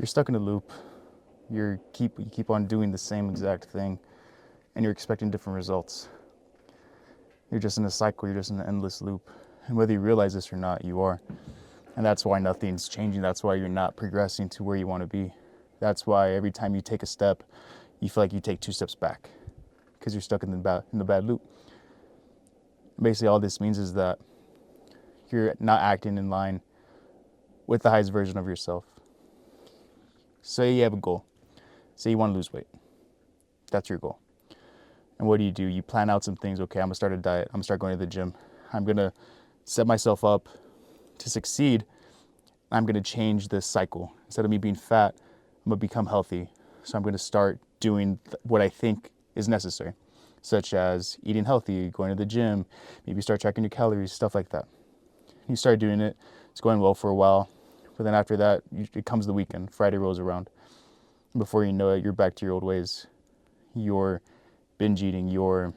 You're stuck in a loop. You keep on doing the same exact thing, and you're expecting different results. You're just in a cycle. You're just in an endless loop. And whether you realize this or not, you are. And that's why nothing's changing. That's why you're not progressing to where you want to be. That's why every time you take a step, you feel like you take 2 steps back because you're stuck in the bad loop. Basically, all this means is that you're not acting in line with the highest version of yourself. Say you have a goal. Say you want to lose weight. That's your goal. And what do? You plan out some things. Okay, I'm going to start a diet. I'm going to start going to the gym. I'm going to set myself up to succeed. I'm going to change this cycle. Instead of me being fat, I'm going to become healthy. So I'm going to start doing what I think is necessary, such as eating healthy, going to the gym, maybe start tracking your calories, stuff like that. You start doing it. It's going well for a while. But then after that, it comes the weekend. Friday rolls around. Before you know it, you're back to your old ways. You're binge eating. You're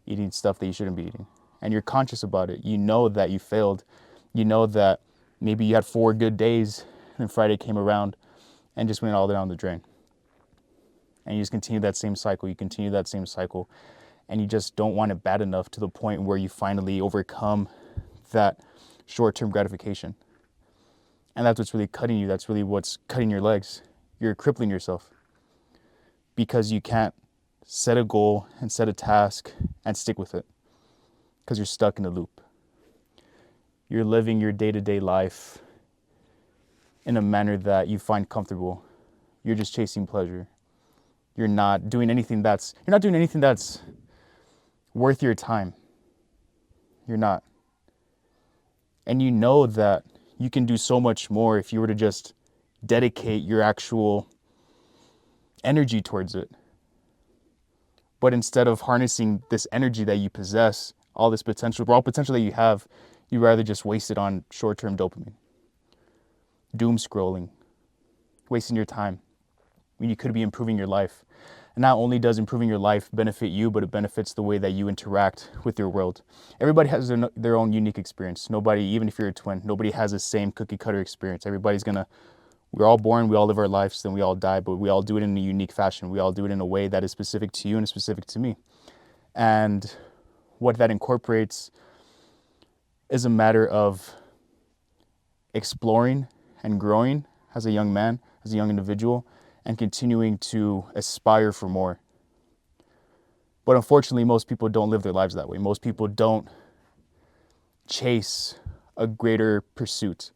eating stuff that you shouldn't be eating. And you're conscious about it. You know that you failed. You know that maybe you had 4 good days and Friday came around and just went all down the drain. And you just continue that same cycle. You continue that same cycle. And you just don't want it bad enough to the point where you finally overcome that short-term gratification. And that's what's really cutting you. That's really what's cutting your legs. You're crippling yourself because you can't set a goal and set a task and stick with it because you're stuck in a loop. You're living your day-to-day life in a manner that you find comfortable. You're just chasing pleasure. You're not doing anything that's worth your time. You're not. And you know that you can do so much more if you were to just dedicate your actual energy towards it. But instead of harnessing this energy that you possess, all this potential, raw potential that you have, you rather just waste it on short-term dopamine, doom scrolling, wasting your time when you could be improving your life. And not only does improving your life benefit you, but it benefits the way that you interact with your world. Everybody has their own unique experience. Nobody, even if you're a twin, nobody has the same cookie cutter experience. We're all born, we all live our lives, then we all die, but we all do it in a unique fashion. We all do it in a way that is specific to you and specific to me. And what that incorporates is a matter of exploring and growing as a young man, as a young individual, and continuing to aspire for more. But unfortunately, most people don't live their lives that way. Most people don't chase a greater pursuit.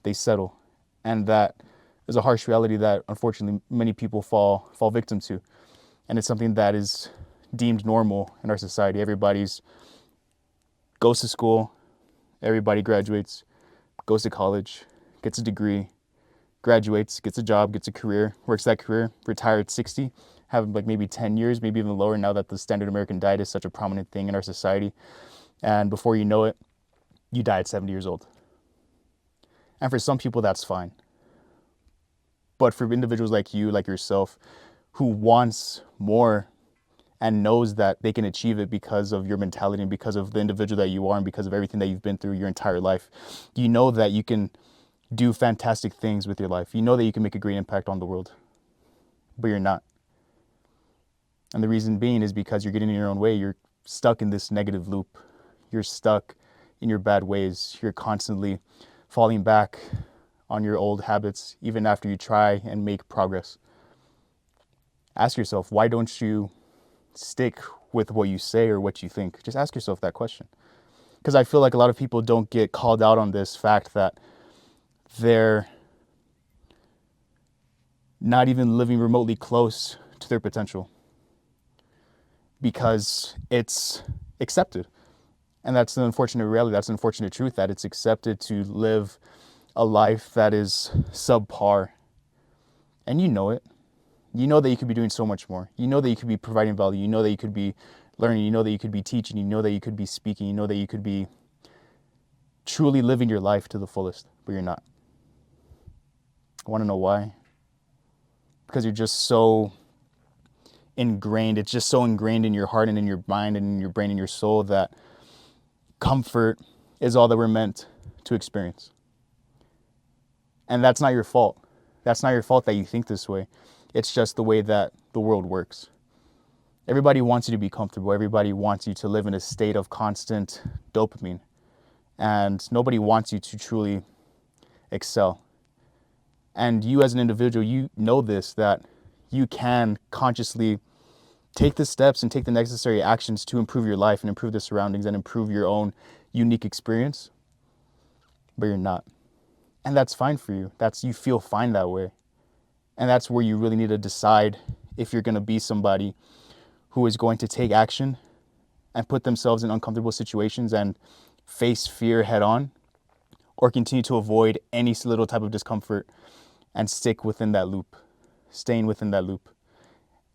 They settle. And that is a harsh reality that unfortunately many people fall victim to. And it's something that is deemed normal in our society. Everybody's goes to school, everybody graduates, goes to college, gets a degree, graduates, gets a job, gets a career, works that career, retired at 60, have like maybe 10 years, maybe even lower now that the standard American diet is such a prominent thing in our society. And before you know it, you die at 70 years old. And for some people, that's fine. But for individuals like you, like yourself, who wants more and knows that they can achieve it because of your mentality and because of the individual that you are and because of everything that you've been through your entire life, you know that you can do fantastic things with your life. You know that you can make a great impact on the world, but you're not. And the reason being is because you're getting in your own way. You're stuck in this negative loop. You're stuck in your bad ways. You're constantly falling back on your old habits, even after you try and make progress. Ask yourself, why don't you stick with what you say or what you think? Just ask yourself that question. Because I feel like a lot of people don't get called out on this fact that they're not even living remotely close to their potential because it's accepted. And that's an unfortunate reality. That's an unfortunate truth that it's accepted to live a life that is subpar. And you know it. You know that you could be doing so much more. You know that you could be providing value. You know that you could be learning. You know that you could be teaching. You know that you could be speaking. You know that you could be truly living your life to the fullest, but you're not. I want to know why? Because you're just so ingrained. It's just so ingrained in your heart and in your mind and in your brain and your soul that comfort is all that we're meant to experience. And that's not your fault. That's not your fault that you think this way. It's just the way that the world works. Everybody wants you to be comfortable. Everybody wants you to live in a state of constant dopamine. And nobody wants you to truly excel. And you as an individual, you know this, that you can consciously take the steps and take the necessary actions to improve your life and improve the surroundings and improve your own unique experience, but you're not. And that's fine for you. You feel fine that way. And that's where you really need to decide if you're going to be somebody who is going to take action and put themselves in uncomfortable situations and face fear head on, or continue to avoid any little type of discomfort and stick within that loop, staying within that loop,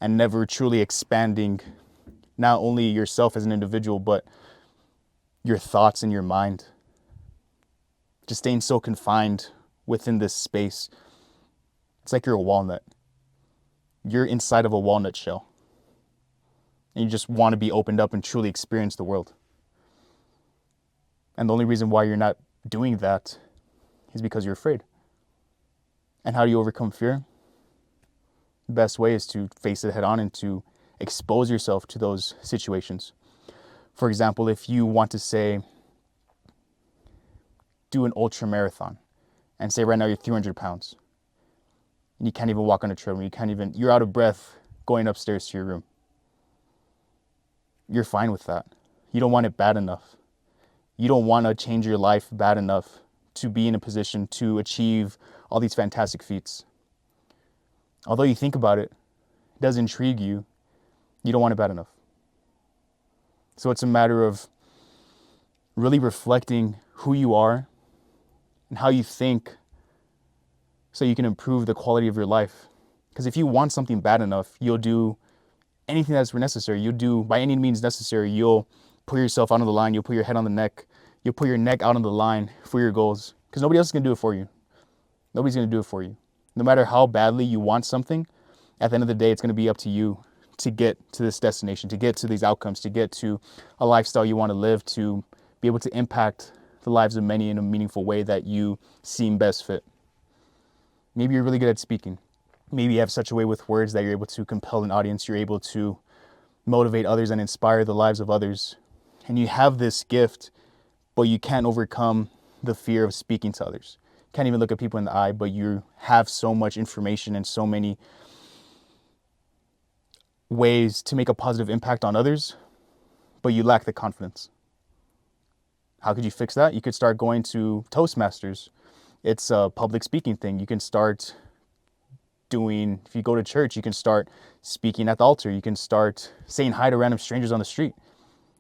and never truly expanding not only yourself as an individual, but your thoughts and your mind. Just staying so confined within this space. It's like you're a walnut. You're inside of a walnut shell. And you just want to be opened up and truly experience the world. And the only reason why you're not doing that is because you're afraid. And how do you overcome fear? The best way is to face it head on and to expose yourself to those situations. For example, if you want to say, do an ultra marathon, and say right now you're 300 pounds, and you can't even walk on a treadmill, you're out of breath going upstairs to your room. You're fine with that. You don't want it bad enough. You don't want to change your life bad enough to be in a position to achieve all these fantastic feats. Although you think about it, it does intrigue you, you don't want it bad enough. So it's a matter of really reflecting who you are and how you think so you can improve the quality of your life. Because if you want something bad enough, you'll do anything that's necessary. You'll do by any means necessary. You'll put yourself out on the line. You'll put your head on the neck. You'll put your neck out on the line for your goals. Because nobody else is going to do it for you. Nobody's going to do it for you. No matter how badly you want something, at the end of the day, it's going to be up to you to get to this destination, to get to these outcomes, to get to a lifestyle you want to live, to be able to impact the lives of many in a meaningful way that you seem best fit. Maybe you're really good at speaking. Maybe you have such a way with words that you're able to compel an audience. You're able to motivate others and inspire the lives of others. And you have this gift, but you can't overcome the fear of speaking to others. Can't even look at people in the eye, but you have so much information and so many ways to make a positive impact on others, but you lack the confidence. How could you fix that? You could start going to Toastmasters. It's a public speaking thing. You can start doing, if you go to church, you can start speaking at the altar. You can start saying hi to random strangers on the street.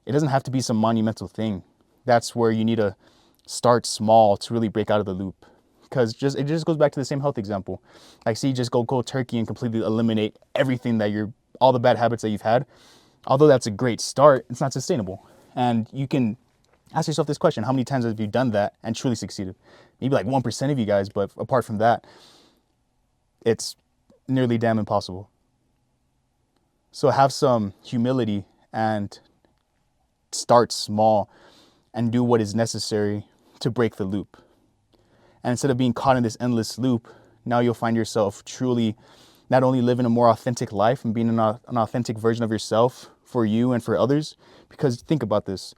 It doesn't have to be some monumental thing. That's where you need to start small to really break out of the loop. Because it just goes back to the same health example. Like, see, just go cold turkey and completely eliminate everything all the bad habits that you've had. Although that's a great start, it's not sustainable. And you can ask yourself this question: how many times have you done that and truly succeeded? Maybe like 1% of you guys, but apart from that, it's nearly damn impossible. So have some humility and start small and do what is necessary to break the loop. And instead of being caught in this endless loop, now you'll find yourself truly not only living a more authentic life and being an authentic version of yourself for you and for others. Because think about this: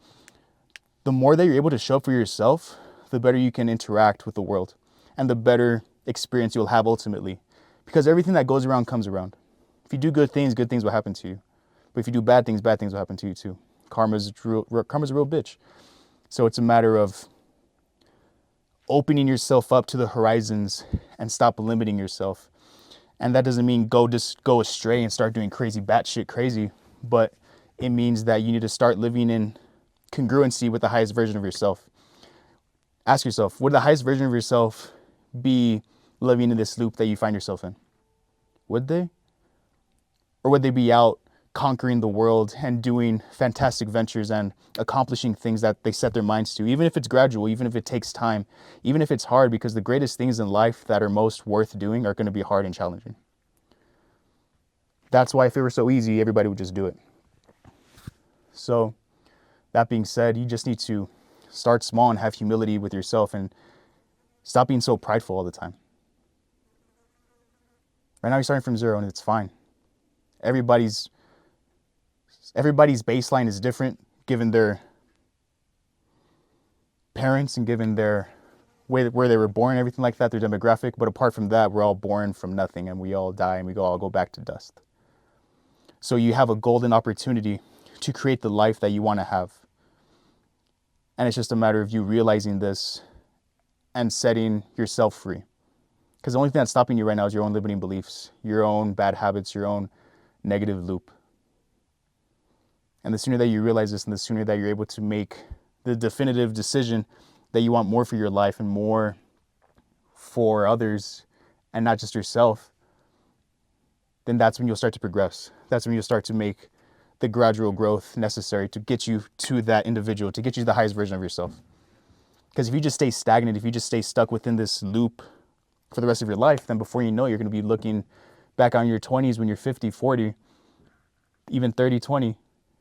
the more that you're able to show up for yourself, the better you can interact with the world and the better experience you'll have ultimately. Because everything that goes around comes around. If you do good things will happen to you. But if you do bad things will happen to you too. Karma's a real bitch. So it's a matter of opening yourself up to the horizons and stop limiting yourself. And that doesn't mean go astray and start doing batshit crazy, but it means that you need to start living in congruency with the highest version of yourself. Ask yourself, would the highest version of yourself be living in this loop that you find yourself in? Would they? Or would they be out conquering the world and doing fantastic ventures and accomplishing things that they set their minds to, even if it's gradual, even if it takes time, even if it's hard, because the greatest things in life that are most worth doing are going to be hard and challenging. That's why if it were so easy, everybody would just do it. So that being said, you just need to start small and have humility with yourself and stop being so prideful all the time. Right now you're starting from zero and it's fine. Everybody's baseline is different given their parents and given their where they were born and everything like that, their demographic. But apart from that, we're all born from nothing and we all die and we all go back to dust. So you have a golden opportunity to create the life that you want to have. And it's just a matter of you realizing this and setting yourself free. Because the only thing that's stopping you right now is your own limiting beliefs, your own bad habits, your own negative loop. And the sooner that you realize this and the sooner that you're able to make the definitive decision that you want more for your life and more for others and not just yourself, then that's when you'll start to progress. That's when you'll start to make the gradual growth necessary to get you to that individual, to get you to the highest version of yourself. Because if you just stay stagnant, if you just stay stuck within this loop for the rest of your life, then before you know it, you're going to be looking back on your 20s when you're 50, 40, even 30, 20, and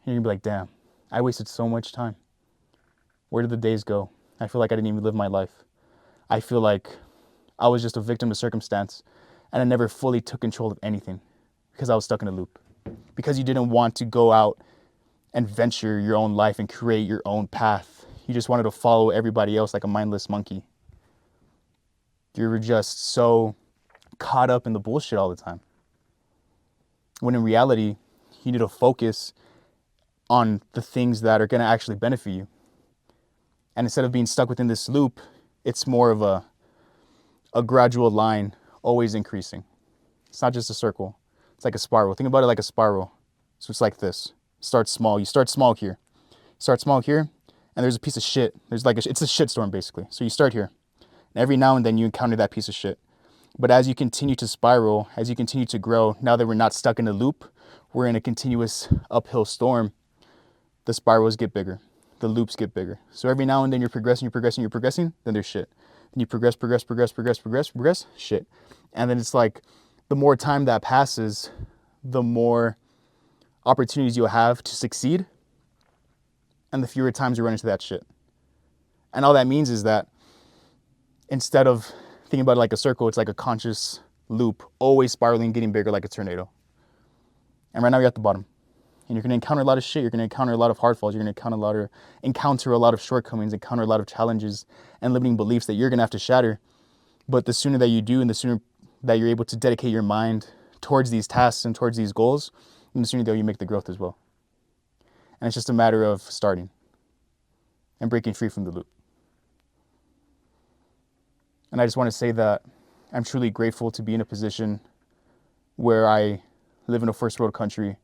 you're going to be like, damn, I wasted so much time. Where did the days go? I feel like I didn't even live my life. I feel like I was just a victim of circumstance and I never fully took control of anything because I was stuck in a loop. Because you didn't want to go out and venture your own life and create your own path. You just wanted to follow everybody else like a mindless monkey. You were just so caught up in the bullshit all the time. When in reality, you need to focus on the things that are going to actually benefit you. And instead of being stuck within this loop, it's more of a gradual line, always increasing. It's not just a circle. It's like a spiral. Think about it like a spiral. So it's like this. Start small. You start small here. Start small here, and there's a piece of shit. It's a shitstorm basically. So you start here. And every now and then you encounter that piece of shit. But as you continue to spiral, as you continue to grow, now that we're not stuck in a loop, we're in a continuous uphill storm, the spirals get bigger. The loops get bigger. So every now and then you're progressing, then there's shit. Then you progress, shit. And then it's like the more time that passes, the more opportunities you'll have to succeed and the fewer times you run into that shit. And all that means is that instead of thinking about it like a circle, it's like a conscious loop, always spiraling, getting bigger like a tornado. And right now you're at the bottom. And you're going to encounter a lot of shit. You're going to encounter a lot of hard falls. You're going to encounter a lot of shortcomings, encounter a lot of challenges and limiting beliefs that you're going to have to shatter. But the sooner that you do and the sooner that you're able to dedicate your mind towards these tasks and towards these goals, and the sooner that you make the growth as well. And it's just a matter of starting and breaking free from the loop. And I just want to say that I'm truly grateful to be in a position where I live in a first world country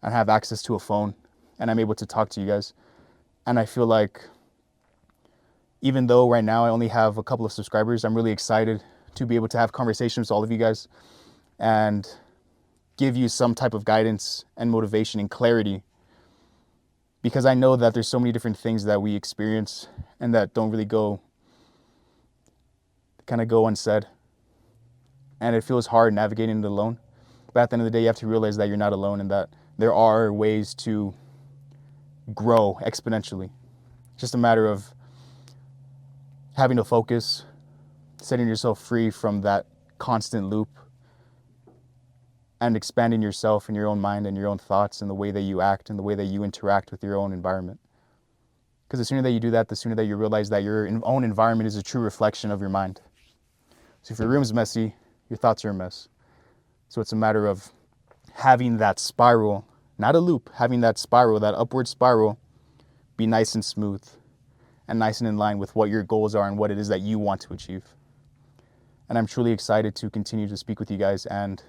and have access to a phone and I'm able to talk to you guys. And I feel like even though right now I only have a couple of subscribers, I'm really excited to be able to have conversations with all of you guys and give you some type of guidance and motivation and clarity, because I know that there's so many different things that we experience and that don't really go unsaid. And it feels hard navigating it alone. But at the end of the day, you have to realize that you're not alone and that there are ways to grow exponentially. It's just a matter of having to focus, setting yourself free from that constant loop, and expanding yourself and your own mind and your own thoughts and the way that you act and the way that you interact with your own environment. Because the sooner that you do that, the sooner that you realize that your own environment is a true reflection of your mind. So if your room's messy, your thoughts are a mess. So it's a matter of having that spiral, not a loop, having that spiral, that upward spiral, be nice and smooth and nice and in line with what your goals are and what it is that you want to achieve. And I'm truly excited to continue to speak with you guys, and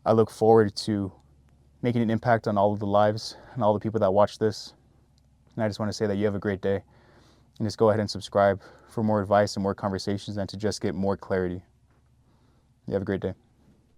I look forward to making an impact on all of the lives and all the people that watch this. And I just want to say that you have a great day, and just go ahead and subscribe for more advice and more conversations and to just get more clarity. You have a great day.